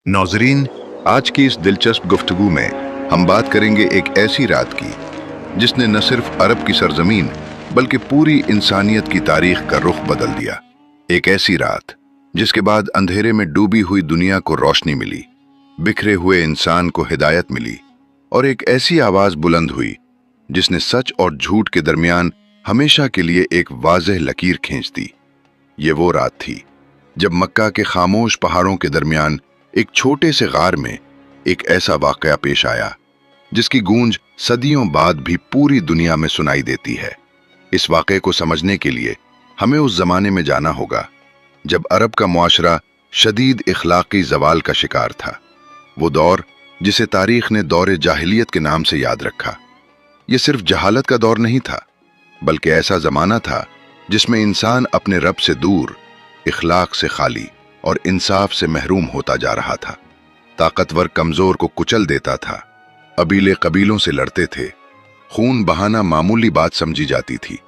नाज़रीन, आज की इस दिलचस्प गुफ्तगू में हम बात करेंगे एक ऐसी रात की जिसने न सिर्फ अरब की सरजमीन बल्कि पूरी इंसानियत की तारीख का रुख बदल दिया। एक ऐसी रात जिसके बाद अंधेरे में डूबी हुई दुनिया को रोशनी मिली, बिखरे हुए इंसान को हिदायत मिली और एक ऐसी आवाज बुलंद हुई जिसने सच और झूठ के दरमियान हमेशा के लिए एक वाज़ेह लकीर खींच दी। ये वो रात थी जब मक्का के खामोश पहाड़ों के दरमियान एक छोटे से गार में एक ऐसा वाकया पेश आया जिसकी गूंज सदियों बाद भी पूरी दुनिया में सुनाई देती है। इस वाकये को समझने के लिए हमें उस जमाने में जाना होगा जब अरब का मुआशरा शदीद इखलाकी जवाल का शिकार था। वो दौर जिसे तारीख ने दौरे जाहिलियत के नाम से याद रखा। ये सिर्फ जहालत का दौर नहीं था, बल्कि ऐसा जमाना था जिसमें इंसान अपने रब से दूर, इखलाक से खाली और इंसाफ से महरूम होता जा रहा था। ताकतवर कमजोर को कुचल देता था, कबीले कबीलों से लड़ते थे, खून बहाना मामूली बात समझी जाती थी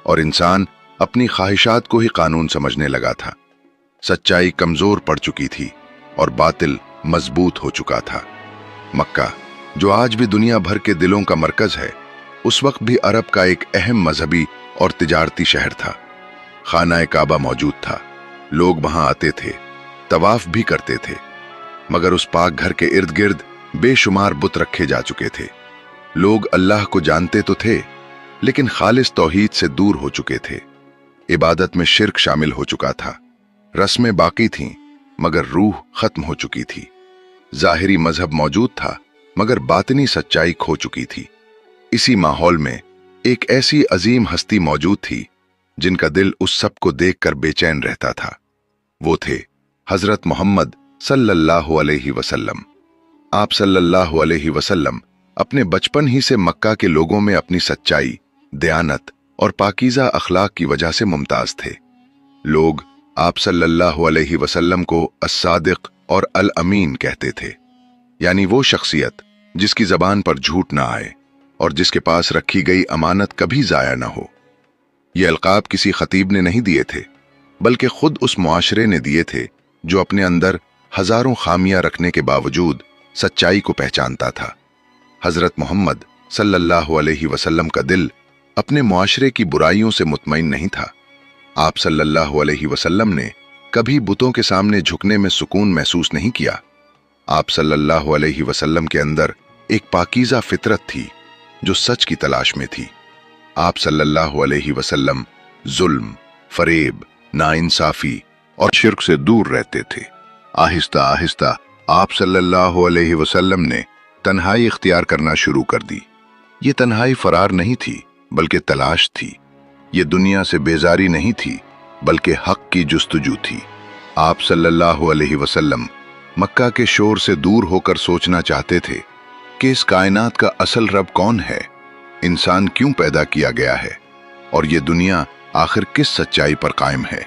और इंसान अपनी ख्वाहिशात को ही कानून समझने लगा था। सच्चाई कमजोर पड़ चुकी थी और बातिल मजबूत हो चुका था। मक्का, जो आज भी दुनिया भर के दिलों का मरकज है, उस वक्त भी अरब का एक अहम मजहबी और तिजारती शहर था। खाना काबा मौजूद था, लोग वहां आते थे, तवाफ भी करते थे, मगर उस पाक घर के इर्द गिर्द बेशुमार बुत रखे जा चुके थे। लोग अल्लाह को जानते तो थे, लेकिन खालिस तौहीद से दूर हो चुके थे। इबादत में शिर्क शामिल हो चुका था, रस्में बाकी थीं, मगर रूह खत्म हो चुकी थी। जाहिरी मजहब मौजूद था, मगर बातिनी सच्चाई खो चुकी थी। इसी माहौल में एक ऐसी अजीम हस्ती मौजूद थी जिनका दिल उस सब को देखकर बेचैन रहता था। वो थे हजरत मोहम्मद सल्लल्लाहु अलैहि वसल्लम। आप सल्लल्लाहु अलैहि वसल्लम अपने बचपन ही से मक्का के लोगों में अपनी सच्चाई, दयानत और पाकीज़ा अखलाक की वजह से मुमताज थे। लोग आप सल्लल्लाहु अलैहि वसल्लम को अस्सादिक और अल अमीन कहते थे, यानी वो शख्सियत जिसकी जबान पर झूठ ना आए और जिसके पास रखी गई अमानत कभी जाया ना हो। ये अलकाब किसी खतीब ने नहीं दिए थे, बल्कि खुद उस मुआशरे ने दिए थे जो अपने अंदर हजारों खामियां रखने के बावजूद सच्चाई को पहचानता था। हजरत मोहम्मद सल्लल्लाहु अलैहि वसल्लम का दिल अपने मुआशरे की बुराइयों से मुतमईन नहीं था। आप सल्लल्लाहु अलैहि वसल्लम ने कभी बुतों के सामने झुकने में सुकून महसूस नहीं किया। आप सल्लल्लाहु अलैहि वसल्लम के अंदर एक पाकीज़ा फितरत थी जो सच की तलाश में थी। आप सल्लल्लाहु अलैहि वसल्लम जुल्म, फरेब, नाइंसाफी और शिर्क से दूर रहते थे। आहिस्ता आहिस्ता आप सल्लल्लाहु अलैहि वसल्लम ने तन्हाई इख्तियार करना शुरू कर दी। ये तन्हाई फरार नहीं थी, बल्कि तलाश थी। ये दुनिया से बेजारी नहीं थी, बल्कि हक की जुस्तजू थी। आप सल्लल्लाहु अलैहि वसल्लम मक्का के शोर से दूर होकर सोचना चाहते थे कि इस कायनात का असल रब कौन है, इंसान क्यों पैदा किया गया है और ये दुनिया आखिर किस सच्चाई पर कायम है।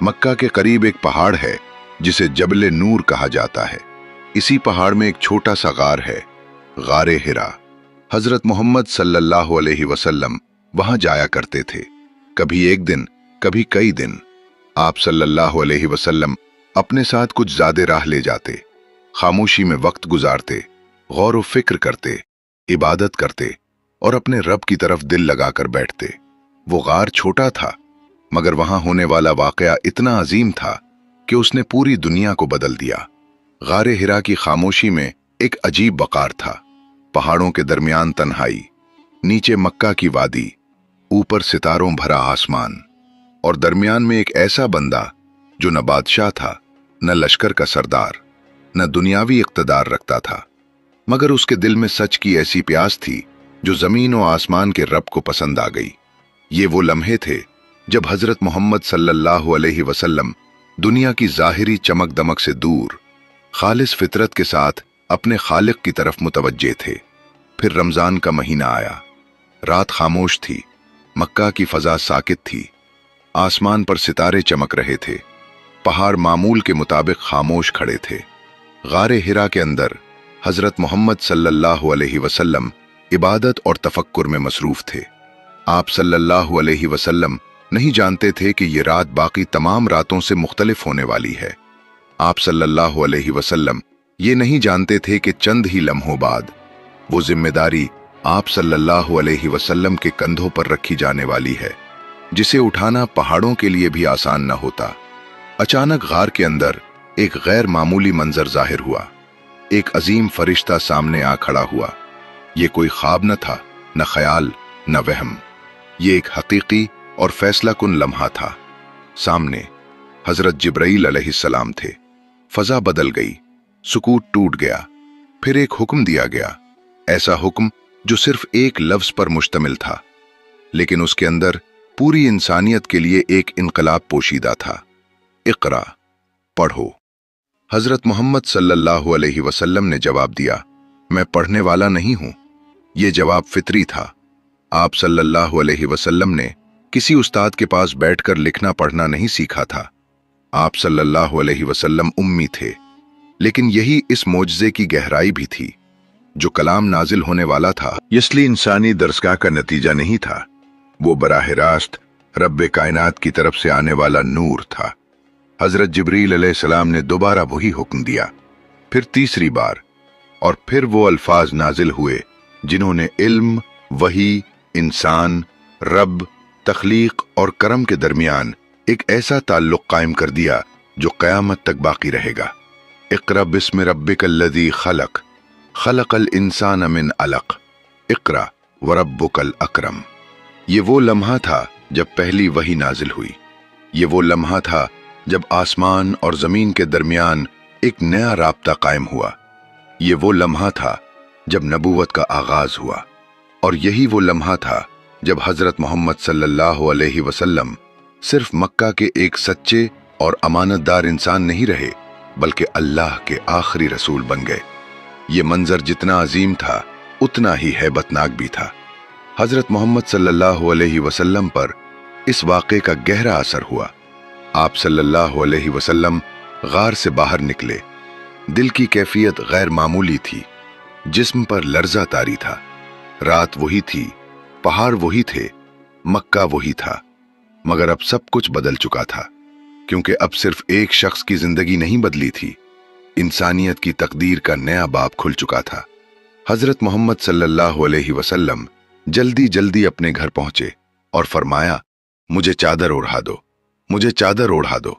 मक्का के करीब एक पहाड़ है जिसे जबले नूर कहा जाता है। इसी पहाड़ में एक छोटा सा गार है, गारे हिरा। हजरत मोहम्मद सल्लल्लाहु अलैहि वसल्लम वहां जाया करते थे, कभी एक दिन, कभी कई दिन। आप सल्लल्लाहु अलैहि वसल्लम अपने साथ कुछ ज़्यादा राह ले जाते, खामोशी में वक्त गुजारते, गौर व फिक्र करते, इबादत करते और अपने रब की तरफ दिल लगाकर बैठते। वो गार छोटा था, मगर वहां होने वाला वाकया इतना अजीम था कि उसने पूरी दुनिया को बदल दिया। गारे हिरा की खामोशी में एक अजीब वकार था। पहाड़ों के दरमियान तन्हाई, नीचे मक्का की वादी, ऊपर सितारों भरा आसमान और दरमियान में एक ऐसा बंदा जो न बादशाह था, न लश्कर का सरदार, न दुनियावी इक्तदार रखता था, मगर उसके दिल में सच की ऐसी प्यास थी जो जमीन और आसमान के रब को पसंद आ गई। ये वो लम्हे थे जब हजरत मोहम्मद सल्लल्लाहु अलैहि वसल्लम दुनिया की जाहिरी चमक दमक से दूर, खालिस फितरत के साथ अपने खालिक की तरफ मुतवज्जे थे। फिर रमजान का महीना आया। रात खामोश थी, मक्का की फजा साकित थी, आसमान पर सितारे चमक रहे थे, पहाड़ मामूल के मुताबिक खामोश खड़े थे। गारे हिरा के अंदर हजरत मोहम्मद सल्लल्लाहु अलैहि वसल्लम इबादत और तफक्कुर में मसरूफ थे। आप सल्लल्लाहु अलैहि वसल्लम नहीं जानते थे कि ये रात बाकी तमाम रातों से मुख्तलिफ होने वाली है। आप सल्लल्लाहु अलैहि वसल्लम ये नहीं जानते थे कि चंद ही लम्हों बाद वो जिम्मेदारी आप सल्लल्लाहु अलैहि वसल्लम के कंधों पर रखी जाने वाली है, जिसे उठाना पहाड़ों के लिए भी आसान न होता। अचानक गार के अंदर एक गैर मामूली मंजर जाहिर हुआ। एक अजीम फरिश्ता सामने आ खड़ा हुआ। ये कोई ख्वाब न था, न ख्याल, न वहम। ये एक हकीकी और फैसला कुन लम्हा था। सामने हजरत जिब्राइल अलैहिस्सलाम थे। फजा बदल गई, सुकूत टूट गया। फिर एक हुक्म दिया गया, ऐसा हुक्म जो सिर्फ एक लफ्ज पर मुश्तमिल था, लेकिन उसके अंदर पूरी इंसानियत के लिए एक इनकलाब पोशीदा था। इक़रा, पढ़ो। हजरत मोहम्मद सल्लल्लाहु अलैहि वसल्लम ने जवाब दिया, मैं पढ़ने वाला नहीं हूं। यह जवाब फितरी था। आप सल्लल्लाहु अलैहि वसल्लम ने किसी उस्ताद के पास बैठकर लिखना पढ़ना नहीं सीखा था। आप सल्लल्लाहु अलैहि वसल्लम उम्मी थे, लेकिन यही इस मोजज़े की गहराई भी थी। जो कलाम नाजिल होने वाला था, इसलिए इंसानी दरसगाह का नतीजा नहीं था। वो बराह रास्त रब्बे कायनात की तरफ से आने वाला नूर था। हजरत जिब्रील अलैहिस्सलाम ने दोबारा वही हुक्म दिया, फिर तीसरी बार, और फिर वो अल्फाज नाजिल हुए जिन्होंने इल्म, वही, इंसान, रब, तख्लीक और करम के दरमियान एक ऐसा ताल्लुक कायम कर दिया जो क़यामत तक बाकी रहेगा। इक़रा बिस्मि रब्बिकल्लज़ी खलक़, खलक़ल इंसान मिन अलक़, इक़रा व रब्बुकल अकरम। ये वो लम्हा था जब पहली वही नाजिल हुई। ये वो लम्हा था जब आसमान और ज़मीन के दरमियान एक नया राब्ता कायम हुआ। ये वो लम्हा था जब नबूवत का आगाज हुआ। और यही वो लम्हा था जब हजरत मोहम्मद सल्लल्लाहु अलैहि वसल्लम सिर्फ मक्का के एक सच्चे और अमानतदार इंसान नहीं रहे, बल्कि अल्लाह के आखिरी रसूल बन गए। ये मंजर जितना अजीम था, उतना ही हैबतनाक भी था। हजरत मोहम्मद सल्लल्लाहु अलैहि वसल्लम पर इस वाक़े का गहरा असर हुआ। आप सल्लल्लाहु अलैहि वसल्लम गार से बाहर निकले। दिल की कैफियत गैर मामूली थी, जिस्म पर लर्जा तारी था। रात वही थी, पहाड़ वही थे, मक्का वही था, मगर अब सब कुछ बदल चुका था, क्योंकि अब सिर्फ एक शख्स की जिंदगी नहीं बदली थी, इंसानियत की तकदीर का नया बाब खुल चुका था। हजरत मोहम्मद सल्लल्लाहु अलैहि वसल्लम जल्दी जल्दी अपने घर पहुंचे और फरमाया, मुझे चादर ओढ़ा दो, मुझे चादर ओढ़ा दो।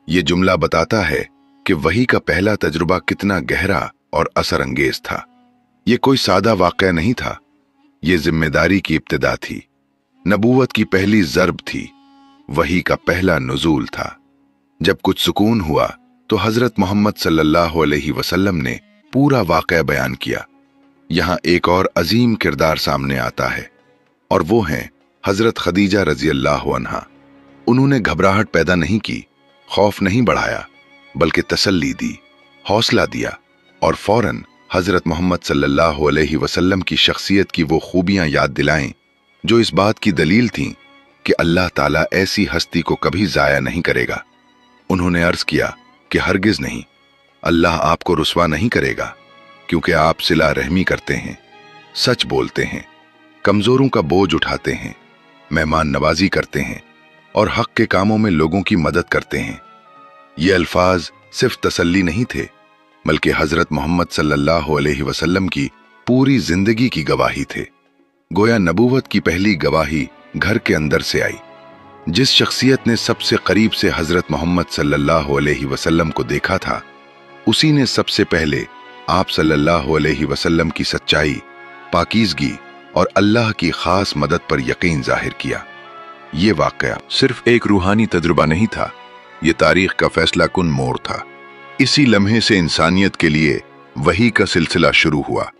ये जुमला बताता है कि वही का पहला तजुर्बा कितना गहरा और असर अंगेज था। ये कोई सादा वाक़या नहीं था, ये जिम्मेदारी की इब्तिदा थी, नबूवत की पहली ज़र्ब थी, वही का पहला नुज़ूल था। जब कुछ सुकून हुआ तो हजरत मोहम्मद सल्लल्लाहु अलैहि वसल्लम ने पूरा वाक़या बयान किया। यहाँ एक और अजीम किरदार सामने आता है, और वो हैं हजरत खदीजा रज़ी अल्लाह अन्हा। उन्होंने घबराहट पैदा नहीं की, खौफ नहीं बढ़ाया, बल्कि तसल्ली दी, हौसला दिया, और फौरन हजरत मोहम्मद सल्लल्लाहु अलैहि वसल्लम की शख्सियत की वो खूबियां याद दिलाएं जो इस बात की दलील थीं कि अल्लाह ताला ऐसी हस्ती को कभी ज़ाया नहीं करेगा। उन्होंने अर्ज किया कि हरगिज नहीं, अल्लाह आपको रुस्वा नहीं करेगा, क्योंकि आप सिला रहमी करते हैं, सच बोलते हैं, कमजोरों का बोझ उठाते हैं, मेहमान नवाजी करते हैं और हक के कामों में लोगों की मदद करते हैं। ये अल्फाज सिर्फ तसल्ली नहीं थे, बल्कि हजरत मोहम्मद सल्लल्लाहु अलैहि वसल्लम की पूरी जिंदगी की गवाही थे। गोया नबूवत की पहली गवाही घर के अंदर से आई। जिस शख्सियत ने सबसे करीब से हजरत मोहम्मद सल्लल्लाहु अलैहि वसल्लम को देखा था, उसी ने सबसे पहले आप सल्लल्लाहु अलैहि वसल्लम की सच्चाई, पाकीज़गी और अल्लाह की खास मदद पर यकीन जाहिर किया। ये वाक़या सिर्फ एक रूहानी तजुर्बा नहीं था, ये तारीख का फैसला कुन मोड़ था। इसी लम्हे से इंसानियत के लिए वही का सिलसिला शुरू हुआ।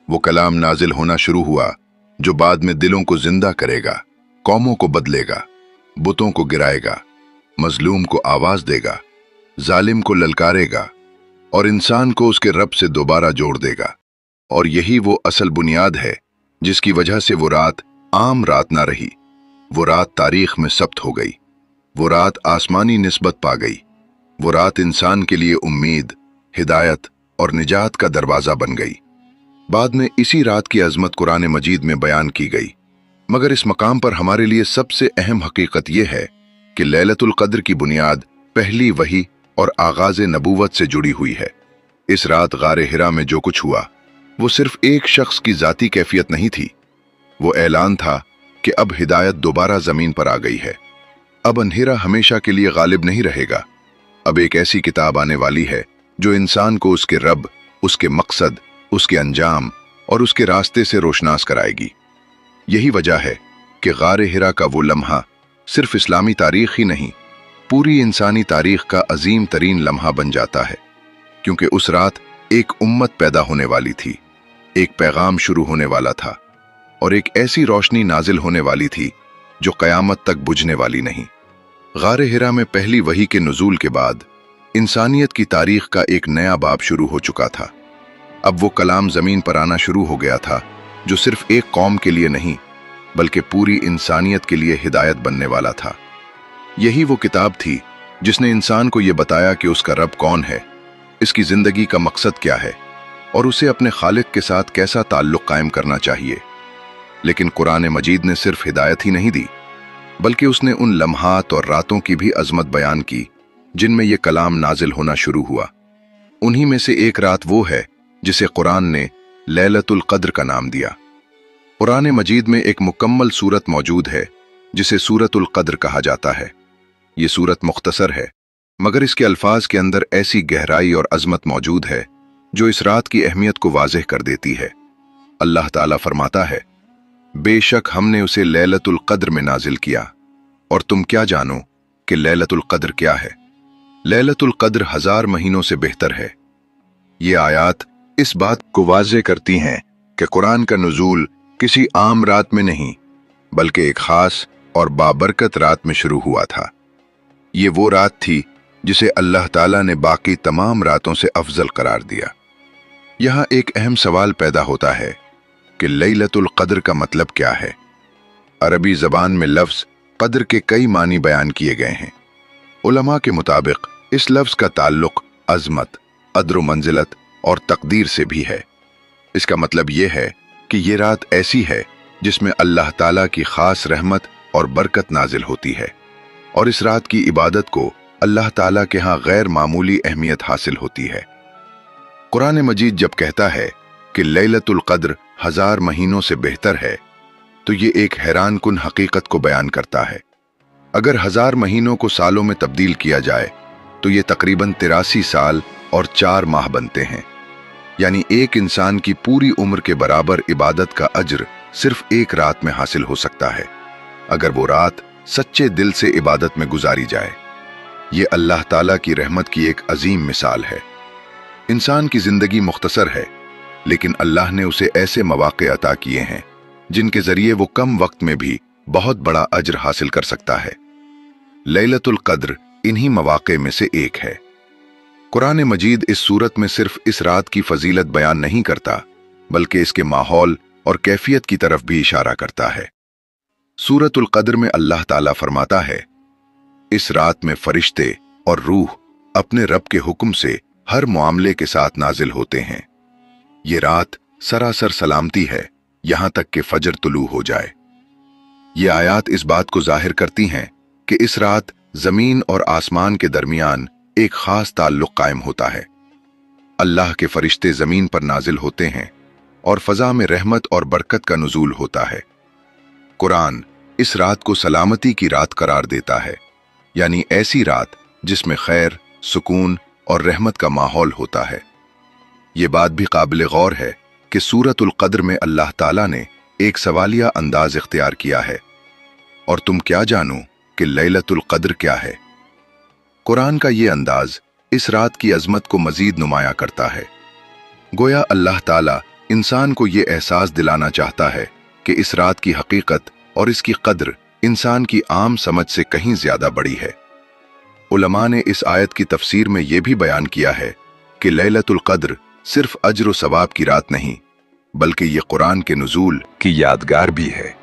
वो कलाम नाजिल होना शुरू हुआ जो बाद में दिलों को जिंदा करेगा, कौमों को बदलेगा, बुतों को गिराएगा, मजलूम को आवाज देगा, जालिम को ललकारेगा और इंसान को उसके रब से दोबारा जोड़ देगा। और यही वो असल बुनियाद है जिसकी वजह से वो रात आम रात ना रही, वो रात तारीख में सब्त हो गई, वो रात आसमानी निस्बत पा गई, वो रात इंसान के लिए उम्मीद, हिदायत और निजात का दरवाजा बन गई। बाद में इसी रात की अजमत कुरान मजीद में बयान की गई, मगर इस मकाम पर हमारे लिए सबसे अहम हकीकत यह है कि लैलतुल क़द्र की बुनियाद पहली वही और आगाज नबूवत से जुड़ी हुई है। इस रात गारे हिरा में जो कुछ हुआ वो सिर्फ एक शख्स की जाती कैफियत नहीं थी, वो ऐलान था कि अब हिदायत दोबारा जमीन पर आ गई है। अब अंधेरा हमेशा के लिए गालिब नहीं रहेगा। अब एक ऐसी किताब आने वाली है जो इंसान को उसके रब, उसके मकसद, उसके अंजाम और उसके रास्ते से रोशनास कराएगी। यही वजह है कि गारे हिरा का वो लम्हा सिर्फ इस्लामी तारीख ही नहीं, पूरी इंसानी तारीख का अजीम तरीन लम्हा बन जाता है, क्योंकि उस रात एक उम्मत पैदा होने वाली थी, एक पैगाम शुरू होने वाला था और एक ऐसी रोशनी नाजिल होने वाली थी जो कयामत तक बुझने वाली नहीं। गारे हिरा में पहली वही के नुज़ूल के बाद इंसानियत की तारीख का एक नया बाब शुरू हो चुका था। अब वो कलाम जमीन पर आना शुरू हो गया था जो सिर्फ एक कौम के लिए नहीं बल्कि पूरी इंसानियत के लिए हिदायत बनने वाला था। यही वो किताब थी जिसने इंसान को ये बताया कि उसका रब कौन है, इसकी जिंदगी का मकसद क्या है और उसे अपने खालिक के साथ कैसा ताल्लुक कायम करना चाहिए। लेकिन कुरान मजीद ने सिर्फ हिदायत ही नहीं दी, बल्कि उसने उन लम्हात और रातों की भी अजमत बयान की जिनमें यह कलाम नाजिल होना शुरू हुआ। उन्हीं में से एक रात वो है जिसे कुरान ने लैलतुल क़द्र का नाम दिया। कुरान मजीद में एक मुकम्मल सूरत मौजूद है जिसे सूरतुल क़द्र कहा जाता है। ये सूरत मुख्तसर है, मगर इसके अल्फाज के अंदर ऐसी गहराई और अजमत मौजूद है जो इस रात की अहमियत को वाज़ेह कर देती है। अल्लाह ताला फरमाता है, बेशक हमने उसे लैलतुल क़द्र में नाजिल किया, और तुम क्या जानो कि लैलतुल क़द्र क्या है। लैलतुल क़द्र 1000 महीनों से बेहतर है। ये आयात इस बात को वाज़ेह करती हैं कि कुरान का नुज़ूल किसी आम रात में नहीं बल्कि एक खास और बाबरकत रात में शुरू हुआ था। ये वो रात थी जिसे अल्लाह ताला ने बाकी तमाम रातों से अफजल करार दिया। यहाँ एक अहम सवाल पैदा होता है कि लैलतुल क़द्र का मतलब क्या है। अरबी ज़बान में लफ्ज़ क़द्र के कई मानी बयान किए गए हैं। उलमा के मुताबिक इस लफ्ज़ का ताल्लुक अज़मत, क़द्र व मंजिलत और तकदीर से भी है। इसका मतलब ये है कि ये रात ऐसी है जिसमें अल्लाह ताला की ख़ास रहमत और बरकत नाजिल होती है, और इस रात की इबादत को अल्लाह ताला के यहाँ गैर मामूली अहमियत हासिल होती है। कुरान मजीद जब कहता है कि लैलतुल क़द्र 1000 महीनों से बेहतर है, तो ये एक हैरान कुन हकीकत को बयान करता है। अगर 1000 महीनों को सालों में तब्दील किया जाए तो ये तकरीबन 83 साल और 4 माह बनते हैं। यानी एक इंसान की पूरी उम्र के बराबर इबादत का अज्र सिर्फ एक रात में हासिल हो सकता है, अगर वो रात सच्चे दिल से इबादत में गुजारी जाए। ये अल्लाह ताला की रहमत की एक अजीम मिसाल है। इंसान की जिंदगी मुख्तसर है, लेकिन अल्लाह ने उसे ऐसे मौक़े अता किए हैं जिनके जरिए वो कम वक्त में भी बहुत बड़ा अज्र हासिल कर सकता है। लैलतुल क़द्र इन्हीं मौक़े में से एक है। कुरान मजीद इस सूरत में सिर्फ इस रात की फजीलत बयान नहीं करता, बल्कि इसके माहौल और कैफियत की तरफ भी इशारा करता है। सूरतुल क़द्र में अल्लाह ताला फरमाता है, इस रात में फरिश्ते और रूह अपने रब के हुक्म से हर मामले के साथ नाजिल होते हैं। ये रात सरासर सलामती है यहां तक कि फजर तुलू हो जाए। ये आयात इस बात को जाहिर करती हैं कि इस रात जमीन और आसमान के दरमियान एक खास ताल्लुक कायम होता है। अल्लाह के फरिश्ते जमीन पर नाजिल होते हैं और फजा में रहमत और बरकत का नुज़ूल होता है। कुरान इस रात को सलामती की रात करार देता है, यानी ऐसी रात जिसमें खैर, सुकून और रहमत का माहौल होता है। ये बात भी काबिल गौर है कि सूरतुल क़द्र में अल्लाह ताला ने एक सवालिया अंदाज इख्तियार किया है, और तुम क्या जानो कि लैलतुल क़द्र क्या है। कुरान का ये अंदाज इस रात की अजमत को मजीद नुमाया करता है। गोया अल्लाह ताला इंसान को ये एहसास दिलाना चाहता है कि इस रात की हकीकत और इसकी कद्र इंसान की आम समझ से कहीं ज्यादा बड़ी है। उलमा ने इस आयत की तफसीर में यह भी बयान किया है कि लैलतुल क़द्र सिर्फ अज्र व सवाब की रात नहीं, बल्कि ये कुरान के नुज़ूल की यादगार भी है।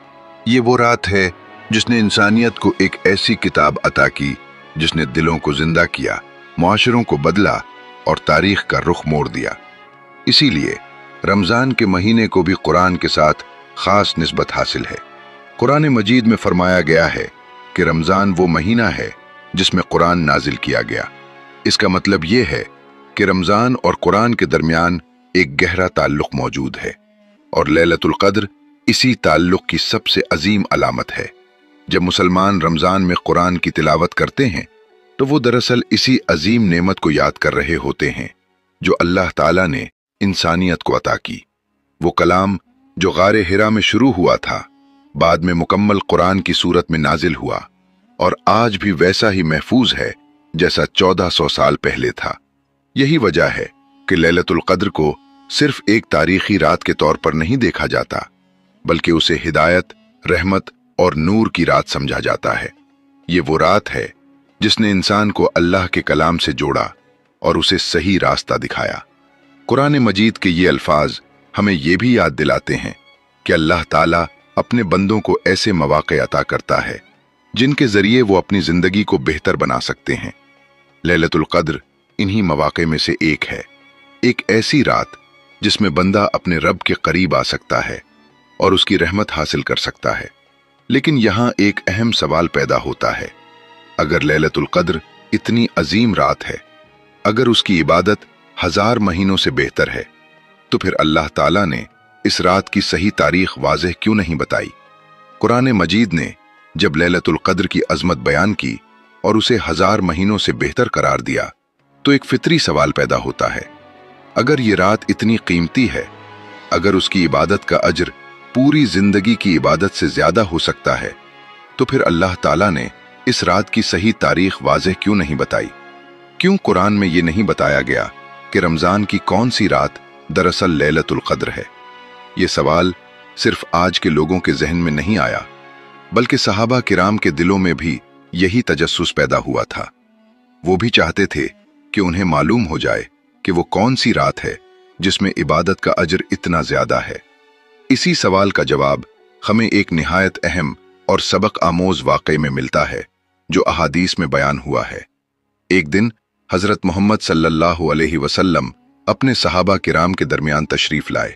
ये वो रात है जिसने इंसानियत को एक ऐसी किताब अता की जिसने दिलों को जिंदा किया, मुआशरों को बदला और तारीख का रुख मोड़ दिया। इसीलिए रमज़ान के महीने को भी कुरान के साथ खास निस्बत हासिल है। कुरान मजीद में फरमाया गया है कि रमज़ान वो महीना है जिसमें कुरान नाजिल किया गया। इसका मतलब ये है कि रमज़ान और कुरान के दरमियान एक गहरा ताल्लुक मौजूद है और लैलतुल क़द्र इसी ताल्लुक की सबसे अजीम अलामत है। जब मुसलमान रमज़ान में कुरान की तिलावत करते हैं तो वो दरअसल इसी अजीम नेमत को याद कर रहे होते हैं जो अल्लाह ताला ने इंसानियत को अता की। वो कलाम जो गारे हिरा में शुरू हुआ था, बाद में मुकम्मल कुरान की सूरत में नाजिल हुआ और आज भी वैसा ही महफूज है जैसा 1400 साल पहले था। यही वजह है कि लैलतुल क़द्र को सिर्फ एक तारीखी रात के तौर पर नहीं देखा जाता, बल्कि उसे हिदायत, रहमत और नूर की रात समझा जाता है। ये वो रात है जिसने इंसान को अल्लाह के कलाम से जोड़ा और उसे सही रास्ता दिखाया। कुरान मजीद के ये अल्फाज हमें ये भी याद दिलाते हैं कि अल्लाह ताला अपने बंदों को ऐसे मौक़े अता करता है जिनके जरिए वो अपनी जिंदगी को बेहतर बना सकते हैं। लैलतुल क़द्र इन्हीं मौक़े में से एक है, एक ऐसी रात जिसमें बंदा अपने रब के करीब आ सकता है और उसकी रहमत हासिल कर सकता है। लेकिन यहाँ एक अहम सवाल पैदा होता है, अगर लैलतुल क़द्र इतनी अजीम रात है, अगर उसकी इबादत 1000 महीनों से बेहतर है, तो फिर अल्लाह ताला ने इस रात की सही तारीख वाज़ेह क्यों नहीं बताई? कुरान मजीद ने जब लैलतुल क़द्र की अजमत बयान की और उसे 1000 महीनों से बेहतर करार दिया तो एक फितरी सवाल पैदा होता है, अगर ये रात इतनी कीमती है, अगर उसकी इबादत का अजर पूरी जिंदगी की इबादत से ज्यादा हो सकता है, तो फिर अल्लाह ताला ने इस रात की सही तारीख वाज़ेह क्यों नहीं बताई? क्यों कुरान में ये नहीं बताया गया कि रमज़ान की कौन सी रात दरअसल लैलतुल क़द्र है? ये सवाल सिर्फ आज के लोगों के जहन में नहीं आया, बल्कि सहाबा किराम के दिलों में भी यही तजस्सुस पैदा हुआ था। वो भी चाहते थे कि उन्हें मालूम हो जाए कि वो कौन सी रात है जिसमें इबादत का अजर इतना ज्यादा है। इसी सवाल का जवाब हमें एक निहायत अहम और सबक आमोज वाक़े में मिलता है जो अहादीस में बयान हुआ है। एक दिन हजरत मोहम्मद सल्लल्लाहु अलैहि वसल्लम अपने सहाबा किराम के दरमियान तशरीफ लाए।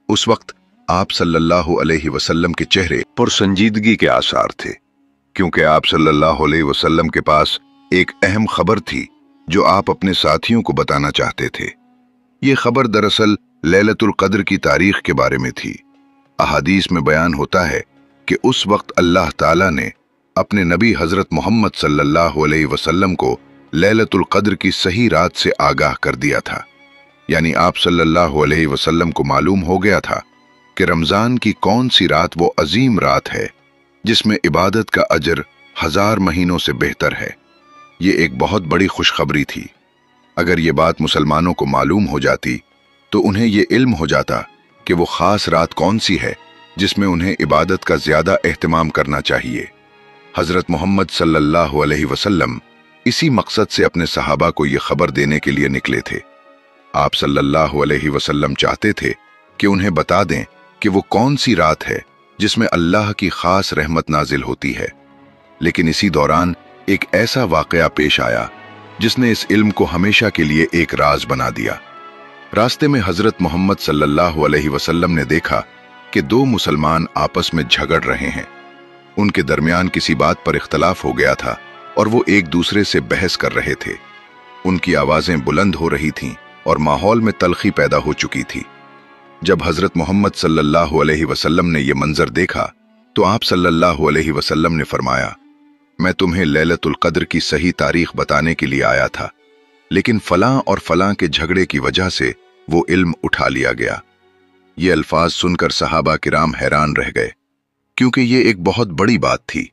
उस वक्त आप सल्लल्लाहु अलैहि वसल्लम के चेहरे पर संजीदगी के आसार थे, क्योंकि आप सल्लल्लाहु अलैहि वसल्लम के पास एक अहम खबर थी जो आप अपने साथियों को बताना चाहते थे। ये खबर दरअसल लैलतुल क़द्र की तारीख के बारे में थी। अहादीस में बयान होता है कि उस वक्त अल्लाह ताला ने अपने नबी हजरत मोहम्मद सल्लल्लाहु अलैहि वसल्लम को लैलतुल क़द्र की सही रात से आगाह कर दिया था। यानी आप सल्लल्लाहु अलैहि वसल्लम को मालूम हो गया था कि रमज़ान की कौन सी रात वो अजीम रात है जिसमें इबादत का अजर 1000 महीनों से बेहतर है। ये एक बहुत बड़ी खुशखबरी थी। अगर ये बात मुसलमानों को मालूम हो जाती तो उन्हें ये इल्म हो जाता कि वो ख़ास रात कौन सी है जिसमें उन्हें इबादत का ज़्यादा एहतमाम करना चाहिए। हज़रत मोहम्मद सल्लल्लाहु अलैहि वसल्लम इसी मकसद से अपने सहाबा को ये खबर देने के लिए निकले थे। आप सल्लल्लाहु अलैहि वसल्लम चाहते थे कि उन्हें बता दें कि वो कौन सी रात है जिसमें अल्लाह की ख़ास रहमत नाजिल होती है। लेकिन इसी दौरान एक ऐसा वाक़या पेश आया जिसने इस इल्म को हमेशा के लिए एक राज बना दिया। रास्ते में हज़रत मोहम्मद सल्लल्लाहु अलैहि वसल्लम ने देखा कि दो मुसलमान आपस में झगड़ रहे हैं। उनके दरमियान किसी बात पर इख्तलाफ हो गया था और वो एक दूसरे से बहस कर रहे थे। उनकी आवाज़ें बुलंद हो रही थीं और माहौल में तल्खी पैदा हो चुकी थी। जब हज़रत मोहम्मद सल्लल्लाहु अलैहि वसल्लम ने यह मंजर देखा तो आप सल्लल्लाहु अलैहि वसल्लम ने फरमाया, मैं तुम्हें लैलतुल क़द्र की सही तारीख बताने के लिए आया था, लेकिन फलां और फलां के झगड़े की वजह से वो इल्म उठा लिया गया। ये अल्फाज सुनकर सहाबा किराम हैरान रह गए, क्योंकि ये एक बहुत बड़ी बात थी।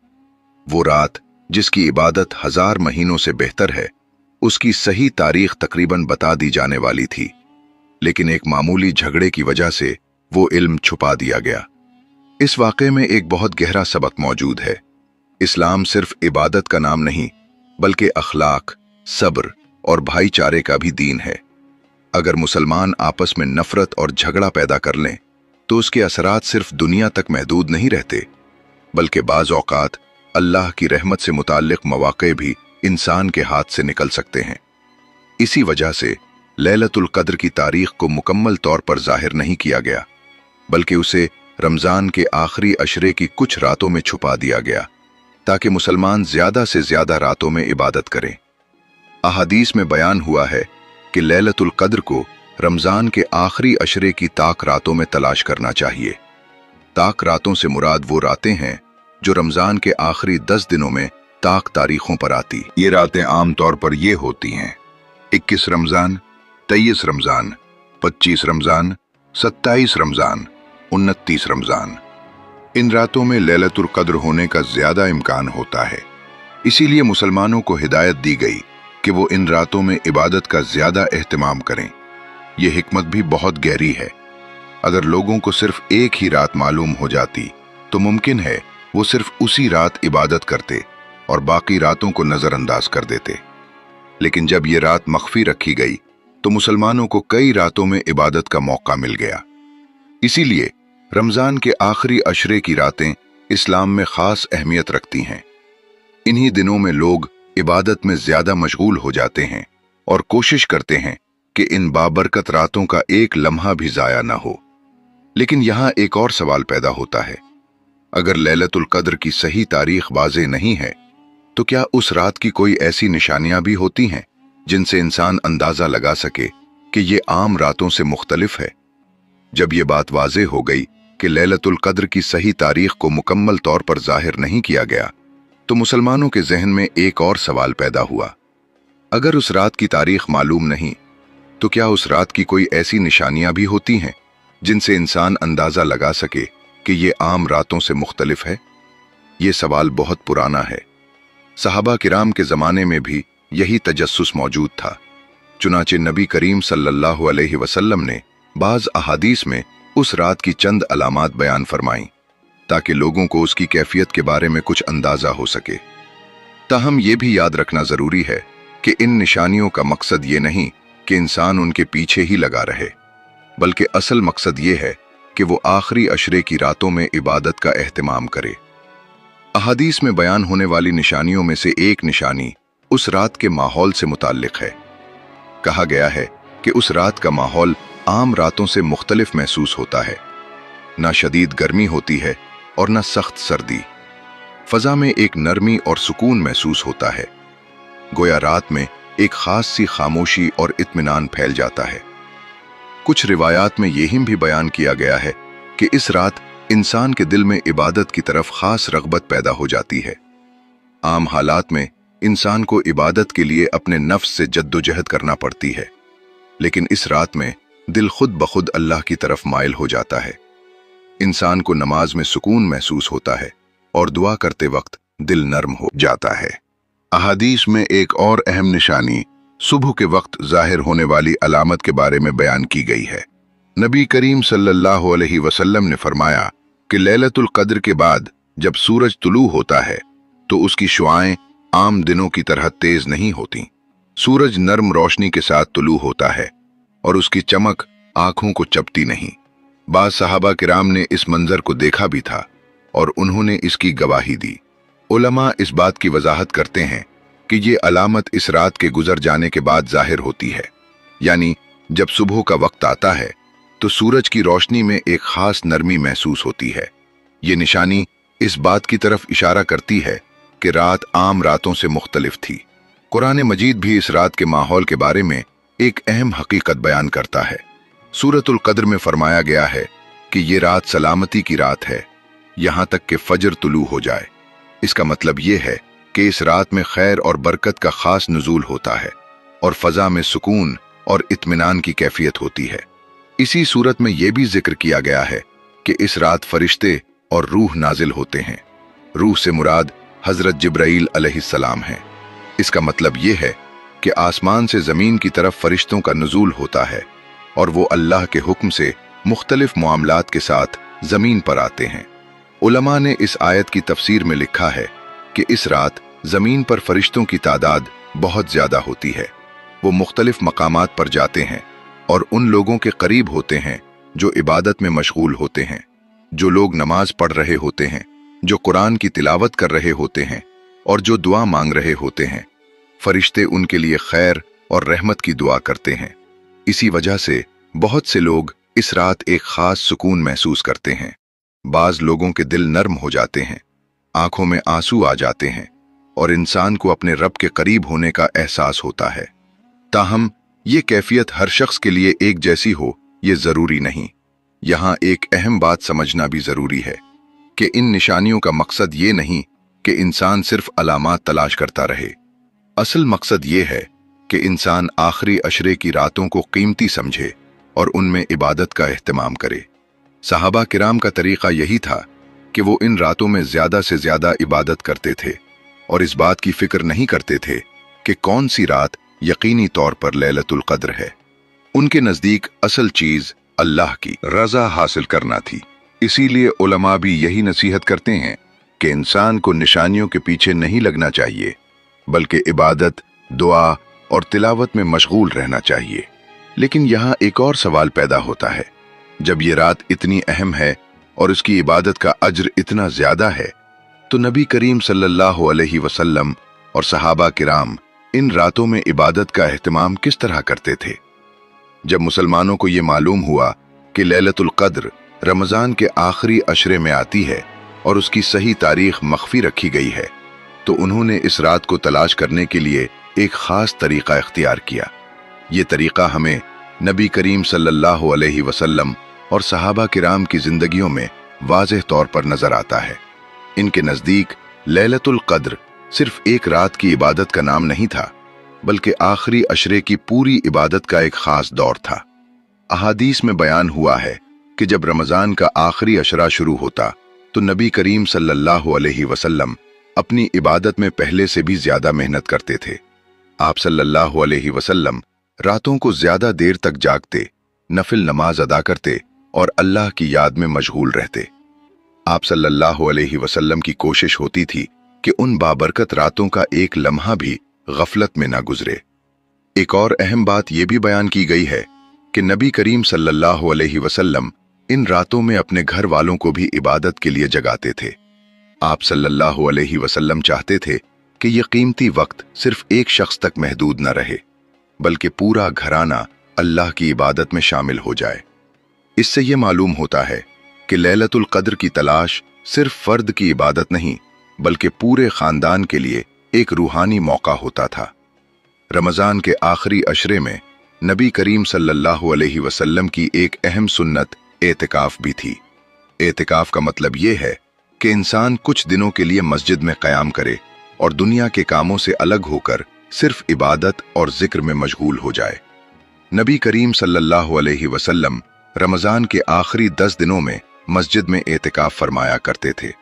वो रात जिसकी इबादत 1000 महीनों से बेहतर है, उसकी सही तारीख तकरीबन बता दी जाने वाली थी, लेकिन एक मामूली झगड़े की वजह से वो इल्म छुपा दिया गया। इस वाक़े में एक बहुत गहरा सबक मौजूद है। इस्लाम सिर्फ इबादत का नाम नहीं, बल्कि अखलाक, सब्र और भाईचारे का भी दीन है। अगर मुसलमान आपस में नफरत और झगड़ा पैदा कर लें तो उसके असरात सिर्फ दुनिया तक महदूद नहीं रहते, बल्कि बाज़ औक़ात अल्लाह की रहमत से मुताल्लिक़ मौक़े भी इंसान के हाथ से निकल सकते हैं। इसी वजह से लैलतुल क़द्र की तारीख को मुकम्मल तौर पर ज़ाहिर नहीं किया गया, बल्कि उसे रमज़ान के आखिरी अशरे की कुछ रातों में छुपा दिया गया ताकि मुसलमान ज़्यादा से ज़्यादा रातों में इबादत करें। अहादीस में बयान हुआ है कि लैलतुल कद्र को रमज़ान के आखिरी अशरे की ताक रातों में तलाश करना चाहिए। ताक रातों से मुराद वो रातें हैं जो रमज़ान के आखिरी 10 दिनों में ताक तारीखों पर आती। ये रातें आम तौर पर ये होती हैं: 21 रमज़ान, 23 रमज़ान, 25 रमज़ान, 27 रमज़ान, 29 रमज़ान। इन रातों में लैलतुल कद्र होने का ज़्यादा इम्कान होता है। इसीलिए मुसलमानों को हिदायत दी गई कि वो इन रातों में इबादत का ज़्यादा एहतमाम करें। ये हिकमत भी बहुत गहरी है। अगर लोगों को सिर्फ एक ही रात मालूम हो जाती तो मुमकिन है वो सिर्फ उसी रात इबादत करते और बाकी रातों को नज़रअंदाज कर देते। लेकिन जब ये रात मख्फी रखी गई तो मुसलमानों को कई रातों में इबादत का मौका मिल गया। इसीलिए रमज़ान के आखिरी अशरे की रातें इस्लाम में ख़ास अहमियत रखती हैं। इन्हीं दिनों में लोग इबादत में ज़्यादा मशगूल हो जाते हैं और कोशिश करते हैं कि इन बाबरकत रातों का एक लम्हा भी ज़ाया ना हो। लेकिन यहाँ एक और सवाल पैदा होता है, अगर लैलतुल कद्र की सही तारीख वाज़े नहीं है तो क्या उस रात की कोई ऐसी निशानियां भी होती हैं जिनसे इंसान अंदाज़ा लगा सके कि ये आम रातों से मुख्तलिफ है? जब ये बात वाज़े हो गई कि लैलतुल कद्र की सही तारीख को मुकम्मल तौर पर ज़ाहिर नहीं किया गया तो मुसलमानों के जहन में एक और सवाल पैदा हुआ, अगर उस रात की तारीख मालूम नहीं तो क्या उस रात की कोई ऐसी निशानियां भी होती हैं जिनसे इंसान अंदाज़ा लगा सके कि ये आम रातों से मुख्तलिफ है? ये सवाल बहुत पुराना है। सहाबा किराम के ज़माने में भी यही तजस्सुस मौजूद था। चुनाचे नबी करीम सल्लल्लाहु अलैहि वसल्लम ने बाज़ अहादीस में उस रात की चंद अलामात बयान फरमाईं ताकि लोगों को उसकी कैफियत के बारे में कुछ अंदाज़ा हो सके। ताहम ये भी याद रखना ज़रूरी है कि इन निशानियों का मकसद ये नहीं कि इंसान उनके पीछे ही लगा रहे, बल्कि असल मकसद ये है कि वो आखिरी अशरे की रातों में इबादत का एहतमाम करे। अहादीस में बयान होने वाली निशानियों में से एक निशानी उस रात के माहौल से मुताल्लिक है। कहा गया है कि उस रात का माहौल आम रातों से मुख्तलिफ महसूस होता है। ना शदीद गर्मी होती है और न सख्त सर्दी। फजा में एक नरमी और सुकून महसूस होता है। गोया रात में एक खास सी खामोशी और इत्मीनान फैल जाता है। कुछ रिवायात में यही भी बयान किया गया है कि इस रात इंसान के दिल में इबादत की तरफ खास रग़बत पैदा हो जाती है। आम हालात में इंसान को इबादत के लिए अपने नफ्स से जद्दोजहद करना पड़ती है, लेकिन इस रात में दिल खुद ब खुद अल्लाह की तरफ माइल हो जाता है। इंसान को नमाज में सुकून महसूस होता है और दुआ करते वक्त दिल नर्म हो जाता है। अहादीस में एक और अहम निशानी सुबह के वक्त जाहिर होने वाली अलामत के बारे में बयान की गई है। नबी करीम सल्लल्लाहु अलैहि वसल्लम ने फरमाया कि लैलतुल कद्र के बाद जब सूरज तुलू होता है तो उसकी शुआएं आम दिनों की तरह तेज नहीं होती। सूरज नर्म रोशनी के साथ तुलू होता है और उसकी चमक आंखों को चपती नहीं। बाज़ सहाबा किराम ने इस मंजर को देखा भी था और उन्होंने इसकी गवाही दी। उलमा इस बात की वजाहत करते हैं कि ये अलामत इस रात के गुजर जाने के बाद जाहिर होती है, यानी जब सुबह का वक्त आता है तो सूरज की रोशनी में एक खास नरमी महसूस होती है। ये निशानी इस बात की तरफ इशारा करती है कि रात आम रातों से मुख्तलिफ थी। कुरान मजीद भी इस रात के माहौल के बारे में एक अहम हकीकत बयान करता है। सूरतुल कद्र में फरमाया गया है कि ये रात सलामती की रात है यहां तक कि फजर तुलू हो जाए। इसका मतलब ये है कि इस रात में खैर और बरकत का खास नुज़ूल होता है और फजा में सुकून और इत्मीनान की कैफियत होती है। इसी सूरत में यह भी जिक्र किया गया है कि इस रात फरिश्ते और रूह नाजिल होते हैं। रूह से मुराद हजरत जिब्राईल अलैहिस्सलाम है। इसका मतलब यह है कि आसमान से जमीन की तरफ फरिश्तों का नुज़ूल होता है और वो अल्लाह के हुक्म से मुख्तलिफ मामलात के साथ जमीन पर आते हैं। उलमा ने इस आयत की तफसीर में लिखा है कि इस रात जमीन पर फरिश्तों की तादाद बहुत ज्यादा होती है। वो मुख्तलिफ मकामात पर जाते हैं और उन लोगों के करीब होते हैं जो इबादत में मशगूल होते हैं, जो लोग नमाज पढ़ रहे होते हैं, जो कुरान की तिलावत कर रहे होते हैं और जो दुआ मांग रहे होते हैं। फरिश्ते उनके लिए खैर और रहमत की दुआ करते हैं। इसी वजह से बहुत से लोग इस रात एक खास सुकून महसूस करते हैं। बाज लोगों के दिल नर्म हो जाते हैं, आंखों में आंसू आ जाते हैं और इंसान को अपने रब के करीब होने का एहसास होता है। ताहम ये कैफियत हर शख्स के लिए एक जैसी हो ये जरूरी नहीं। यहाँ एक अहम बात समझना भी जरूरी है कि इन निशानियों का मकसद ये नहीं कि इंसान सिर्फ अलामात तलाश करता रहे। असल मकसद ये है कि इंसान आखिरी अशरे की रातों को कीमती समझे और उनमें इबादत का एहतमाम करे। सहाबा किराम का तरीका यही था कि वो इन रातों में ज्यादा से ज्यादा इबादत करते थे और इस बात की फिक्र नहीं करते थे कि कौन सी रात यकीनी तौर पर लैलतुल क़द्र है। उनके नजदीक असल चीज अल्लाह की रजा हासिल करना थी। इसीलिए उलमा भी यही नसीहत करते हैं कि इंसान को निशानियों के पीछे नहीं लगना चाहिए, बल्कि इबादत, दुआ और तिलावत में मशगूल रहना चाहिए। लेकिन यहाँ एक और सवाल पैदा होता है, जब ये रात इतनी अहम है और उसकी इबादत का अज्र इतना ज्यादा है, तो नबी करीम सल्लल्लाहु अलैहि वसल्लम और सहाबा किराम इन रातों में इबादत का एहतमाम किस तरह करते थे? जब मुसलमानों को ये मालूम हुआ कि लैलतुल क़द्र रमजान के आखिरी अशरे में आती है और उसकी सही तारीख मख्फी रखी गई है, तो उन्होंने इस रात को तलाश करने के लिए एक खास तरीका इख्तियार किया। ये तरीका हमें नबी करीम सल्लल्लाहु अलैहि वसल्लम और सहाबा किराम की जिंदगियों में वाज़ेह तौर पर नजर आता है। इनके नजदीक लैलतुल क़द्र सिर्फ एक रात की इबादत का नाम नहीं था, बल्कि आखिरी अशरे की पूरी इबादत का एक खास दौर था। अहादीस में बयान हुआ है कि जब रमजान का आखिरी अशरा शुरू होता तो नबी करीम सल्लल्लाहु अलैहि वसल्लम अपनी इबादत में पहले से भी ज्यादा मेहनत करते थे। आप सल्लल्लाहु अलैहि वसल्लम रातों को ज्यादा देर तक जागते, नफिल नमाज अदा करते और अल्लाह की याद में मशगूल रहते। आप सल्लल्लाहु अलैहि वसल्लम की कोशिश होती थी कि उन बाबरकत रातों का एक लम्हा भी गफलत में ना गुजरे। एक और अहम बात यह भी बयान की गई है कि नबी करीम सल्लल्लाहु अलैहि वसल्लम इन रातों में अपने घर वालों को भी इबादत के लिए जगाते थे। आप सल्लल्लाहु अलैहि वसल्लम चाहते थे कि यह कीमती वक्त सिर्फ एक शख्स तक महदूद न रहे, बल्कि पूरा घराना अल्लाह की इबादत में शामिल हो जाए। इससे यह मालूम होता है कि लैलतुल क़द्र की तलाश सिर्फ फर्द की इबादत नहीं, बल्कि पूरे खानदान के लिए एक रूहानी मौका होता था। रमजान के आखिरी अशरे में नबी करीम सल्लल्लाहु अलैहि वसल्लम की एक अहम सुन्नत एतिकाफ भी थी। एतिकाफ का मतलब यह है कि इंसान कुछ दिनों के लिए मस्जिद में क़याम करे और दुनिया के कामों से अलग होकर सिर्फ इबादत और जिक्र में मशगूल हो जाए। नबी करीम सल्लल्लाहु अलैहि वसल्लम रमजान के आखिरी 10 दिनों में मस्जिद में एतिकाफ फरमाया करते थे।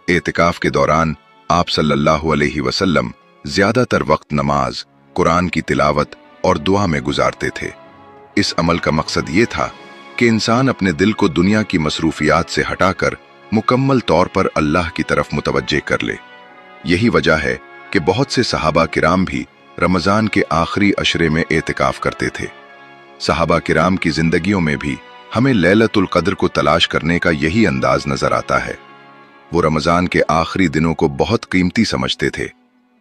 एतिकाफ के दौरान आप सल्लल्लाहु अलैहि वसल्लम ज्यादातर वक्त नमाज, कुरान की तिलावत और दुआ में गुजारते थे। इस अमल का मकसद ये था कि इंसान अपने दिल को दुनिया की मसरूफियात से हटाकर मुकम्मल तौर पर अल्लाह की तरफ मुतवज्जे कर ले। यही वजह है कि बहुत से सहाबा किराम भी रमजान के आखिरी अशरे में एतिकाफ करते थे। सहाबा किराम की जिंदगियों में भी हमें लैलतुल क़द्र को तलाश करने का यही अंदाज नजर आता है। वो रमजान के आखिरी दिनों को बहुत कीमती समझते थे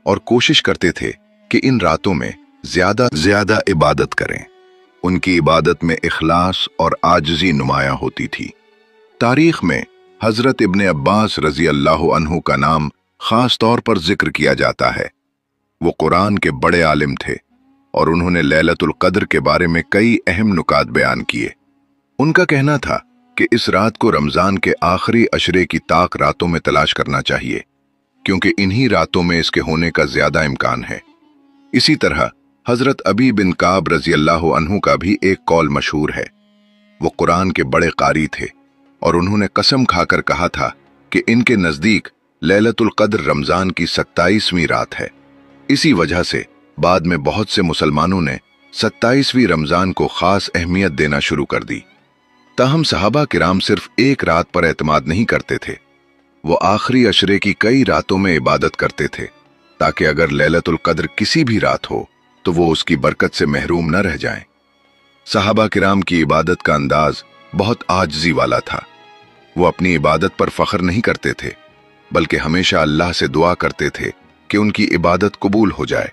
और कोशिश करते थे कि इन रातों में ज्यादा इबादत करें। उनकी इबादत में इखलास और आजिज़ी नुमाया होती थी। तारीख में हजरत इब्ने अब्बास रजी अल्लाह अन्हु का नाम खास तौर पर जिक्र किया जाता है। वो कुरान के बड़े आलिम थे और उन्होंने लैलतुल क़द्र के बारे में कई अहम नुकात बयान किए। उनका कहना था कि इस रात को रमजान के आखिरी अशरे की ताक रातों में तलाश करना चाहिए, क्योंकि इन्हीं रातों में इसके होने का ज्यादा इम्कान है। इसी तरह हजरत अबी बिन काब रजी अल्लाह अन्हु का भी एक कौल मशहूर है। वो कुरान के बड़े कारी थे और उन्होंने कसम खाकर कहा था कि इनके नजदीक लैलतुल क़द्र रमजान की 27वीं रात है। इसी वजह से बाद में बहुत से मुसलमानों ने 27वीं रमजान को खास अहमियत देना शुरू कर दी। ताहम सहाबा किराम सिर्फ एक रात पर एतमाद नहीं करते थे, वो आखिरी अशरे की कई रातों में इबादत करते थे, ताकि अगर लैलतुल क़द्र किसी भी रात हो तो वो उसकी बरकत से महरूम न रह जाएं। सहाबा किराम की इबादत का अंदाज बहुत आजिज़ी वाला था। वो अपनी इबादत पर फख्र नहीं करते थे, बल्कि हमेशा अल्लाह से दुआ करते थे कि उनकी इबादत कबूल हो जाए।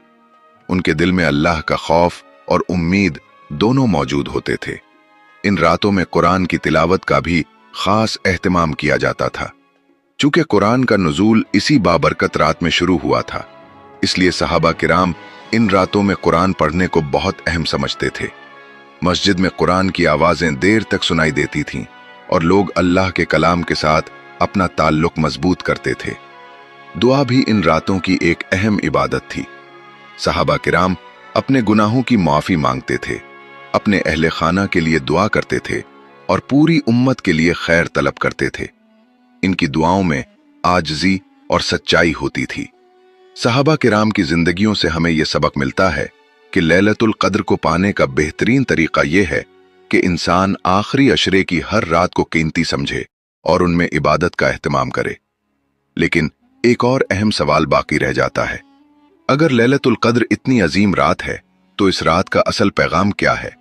उनके दिल में अल्लाह का खौफ और उम्मीद दोनों मौजूद होते थे। इन रातों में कुरान की तिलावत का भी खास एहतमाम किया जाता था। चूंकि कुरान का नुज़ूल इसी बाबरकत रात में शुरू हुआ था, इसलिए सहाबा किराम इन रातों में कुरान पढ़ने को बहुत अहम समझते थे। मस्जिद में कुरान की आवाजें देर तक सुनाई देती थीं और लोग अल्लाह के कलाम के साथ अपना ताल्लुक मजबूत करते थे। दुआ भी इन रातों की एक अहम इबादत थी। सहाबा किराम अपने गुनाहों की माफी मांगते थे, अपने अहले खाना के लिए दुआ करते थे और पूरी उम्मत के लिए खैर तलब करते थे। इनकी दुआओं में आजिज़ी और सच्चाई होती थी। सहाबा किराम की जिंदगियों से हमें यह सबक मिलता है कि लैलतुल कद्र को पाने का बेहतरीन तरीका यह है कि इंसान आखिरी अशरे की हर रात को कीमती समझे और उनमें इबादत का एहतमाम करे। लेकिन एक और अहम सवाल बाकी रह जाता है, अगर लैलतुल कद्र इतनी अजीम रात है तो इस रात का असल पैगाम क्या है?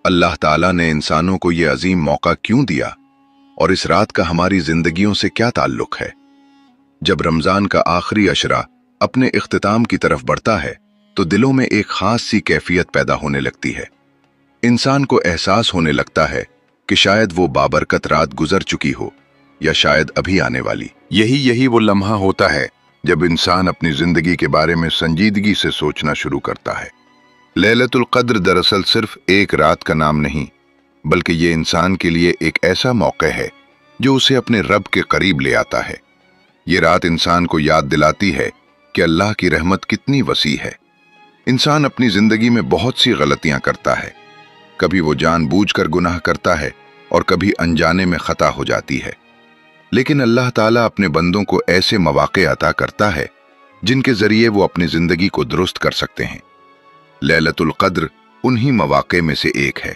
अल्लाह ताला ने इंसानों को यह अजीम मौका क्यों दिया और इस रात का हमारी जिंदगियों से क्या ताल्लुक है? जब रमजान का आखिरी अशरा अपने इख्तिताम की तरफ बढ़ता है तो दिलों में एक खास सी कैफियत पैदा होने लगती है। इंसान को एहसास होने लगता है कि शायद वो बाबरकत रात गुजर चुकी हो या शायद अभी आने वाली। यही वो लम्हा होता है जब इंसान अपनी जिंदगी के बारे में संजीदगी से सोचना शुरू करता है। लैलतुल कद्र दरअसल सिर्फ एक रात का नाम नहीं, बल्कि ये इंसान के लिए एक ऐसा मौका है जो उसे अपने रब के करीब ले आता है। ये रात इंसान को याद दिलाती है कि अल्लाह की रहमत कितनी वसी है। इंसान अपनी जिंदगी में बहुत सी गलतियां करता है, कभी वो जानबूझकर गुनाह करता है और कभी अनजाने में खता हो जाती है। लेकिन अल्लाह ताला अपने बंदों को ऐसे मौके अता करता है जिनके जरिए वो अपनी जिंदगी को दुरुस्त कर सकते हैं। लैलतुल कद्र उन्हीं मौके में से एक है।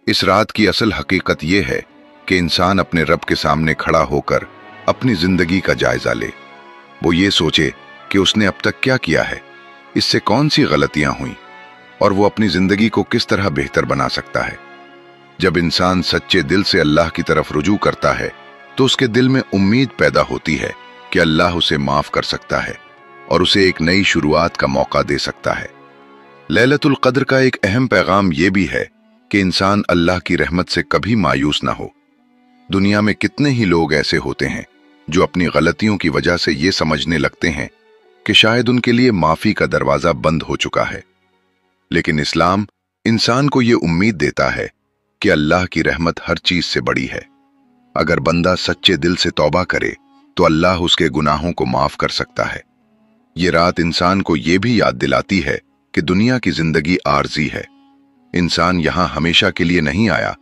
इस रात की असल हकीकत यह है कि इंसान अपने रब के सामने खड़ा होकर अपनी जिंदगी का जायजा ले। वो ये सोचे कि उसने अब तक क्या किया है, इससे कौन सी गलतियां हुई और वो अपनी जिंदगी को किस तरह बेहतर बना सकता है। जब इंसान सच्चे दिल से अल्लाह की तरफ रुजू करता है तो उसके दिल में उम्मीद पैदा होती है कि अल्लाह उसे माफ कर सकता है और उसे एक नई शुरुआत का मौका दे सकता है। लैलतुल कद्र का एक अहम पैगाम यह भी है कि इंसान अल्लाह की रहमत से कभी मायूस ना हो। दुनिया में कितने ही लोग ऐसे होते हैं जो अपनी गलतियों की वजह से ये समझने लगते हैं कि शायद उनके लिए माफी का दरवाजा बंद हो चुका है। लेकिन इस्लाम इंसान को ये उम्मीद देता है कि अल्लाह की रहमत हर चीज से बड़ी है। अगर बंदा सच्चे दिल से तौबा करे तो अल्लाह उसके गुनाहों को माफ कर सकता है। ये रात इंसान को ये भी याद दिलाती है कि दुनिया की जिंदगी आर्जी है। इंसान यहां हमेशा के लिए नहीं आया,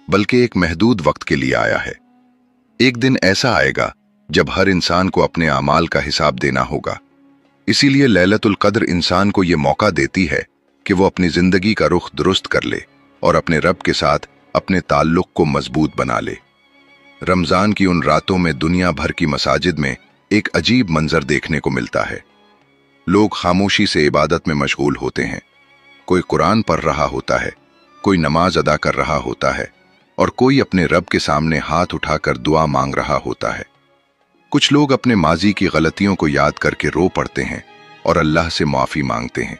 बल्कि एक महदूद वक्त के लिए आया है। एक दिन ऐसा आएगा जब हर इंसान को अपने आमाल का हिसाब देना होगा। इसीलिए लैलतुल कद्र इंसान को यह मौका देती है कि वो अपनी जिंदगी का रुख दुरुस्त कर ले और अपने रब के साथ अपने ताल्लुक को मजबूत बना ले। रमजान की उन रातों में दुनिया भर की मसाजिद में एक अजीब मंजर देखने को मिलता है। लोग खामोशी से इबादत में मशगूल होते हैं। कोई कुरान पढ़ रहा होता है, कोई नमाज अदा कर रहा होता है और कोई अपने रब के सामने हाथ उठाकर दुआ मांग रहा होता है। कुछ लोग अपने माजी की गलतियों को याद करके रो पड़ते हैं और अल्लाह से माफी मांगते हैं।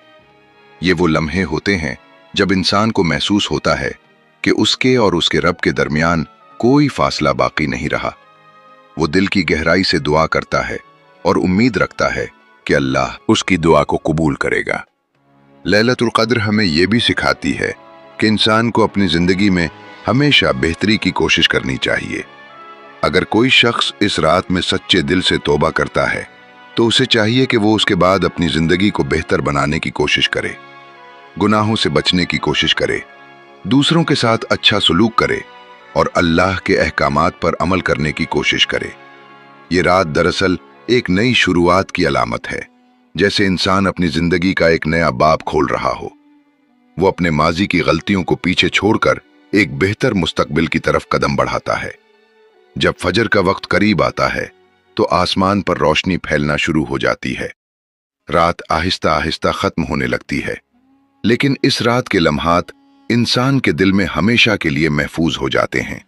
ये वो लम्हे होते हैं जब इंसान को महसूस होता है कि उसके और उसके रब के दरमियान कोई फासला बाकी नहीं रहा। वो दिल की गहराई से दुआ करता है और उम्मीद रखता है कि अल्लाह उसकी दुआ को कबूल करेगा। लैलतुल कद्र हमें यह भी सिखाती है कि इंसान को अपनी जिंदगी में हमेशा बेहतरी की कोशिश करनी चाहिए। अगर कोई शख्स इस रात में सच्चे दिल से तौबा करता है तो उसे चाहिए कि वो उसके बाद अपनी जिंदगी को बेहतर बनाने की कोशिश करे, गुनाहों से बचने की कोशिश करे, दूसरों के साथ अच्छा सलूक करे और अल्लाह के अहकामात पर अमल करने की कोशिश करे। ये रात दरअसल एक नई शुरुआत की अलामत है, जैसे इंसान अपनी जिंदगी का एक नया बाब खोल रहा हो। वो अपने माजी की गलतियों को पीछे छोड़कर एक बेहतर मुस्तकबिल की तरफ कदम बढ़ाता है। जब फजर का वक्त करीब आता है तो आसमान पर रोशनी फैलना शुरू हो जाती है। रात आहिस्ता आहिस्ता खत्म होने लगती है, लेकिन इस रात के लम्हात इंसान के दिल में हमेशा के लिए महफूज हो जाते हैं।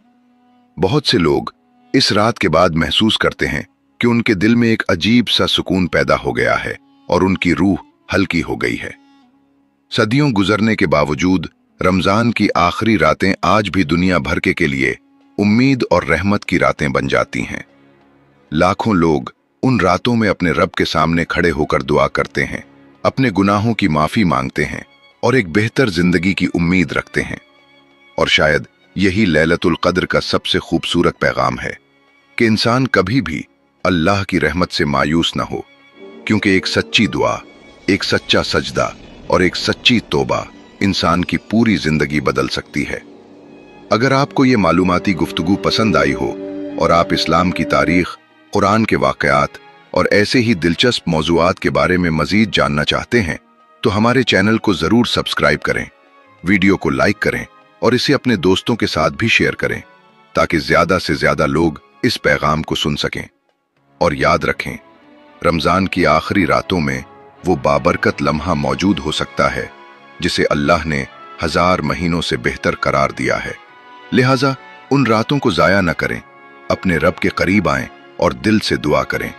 बहुत से लोग इस रात के बाद महसूस करते हैं कि उनके दिल में एक अजीब सा सुकून पैदा हो गया है और उनकी रूह हल्की हो गई है। सदियों गुजरने के बावजूद रमजान की आखिरी रातें आज भी दुनिया भर के लिए उम्मीद और रहमत की रातें बन जाती हैं। लाखों लोग उन रातों में अपने रब के सामने खड़े होकर दुआ करते हैं, अपने गुनाहों की माफी मांगते हैं और एक बेहतर जिंदगी की उम्मीद रखते हैं। और शायद यही लैलतुल कद्र का सबसे खूबसूरत पैगाम है कि इंसान कभी भी अल्लाह की रहमत से मायूस न हो, क्योंकि एक सच्ची दुआ, एक सच्चा सजदा और एक सच्ची तौबा इंसान की पूरी जिंदगी बदल सकती है। अगर आपको ये मालूमाती गुफ्तगू पसंद आई हो और आप इस्लाम की तारीख, कुरान के वाक़यात और ऐसे ही दिलचस्प मौज़ूआत के बारे में मज़ीद जानना चाहते हैं तो हमारे चैनल को ज़रूर सब्सक्राइब करें, वीडियो को लाइक करें और इसे अपने दोस्तों के साथ भी शेयर करें ताकि ज़्यादा से ज़्यादा लोग इस पैगाम को सुन सकें। और याद रखें, रमज़ान की आखिरी रातों में वो बाबरकत लम्हा मौजूद हो सकता है जिसे अल्लाह ने 1000 महीनों से बेहतर करार दिया है। लिहाजा उन रातों को ज़ाया न करें, अपने रब के करीब आएं और दिल से दुआ करें,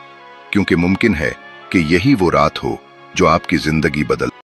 क्योंकि मुमकिन है कि यही वो रात हो जो आपकी ज़िंदगी बदल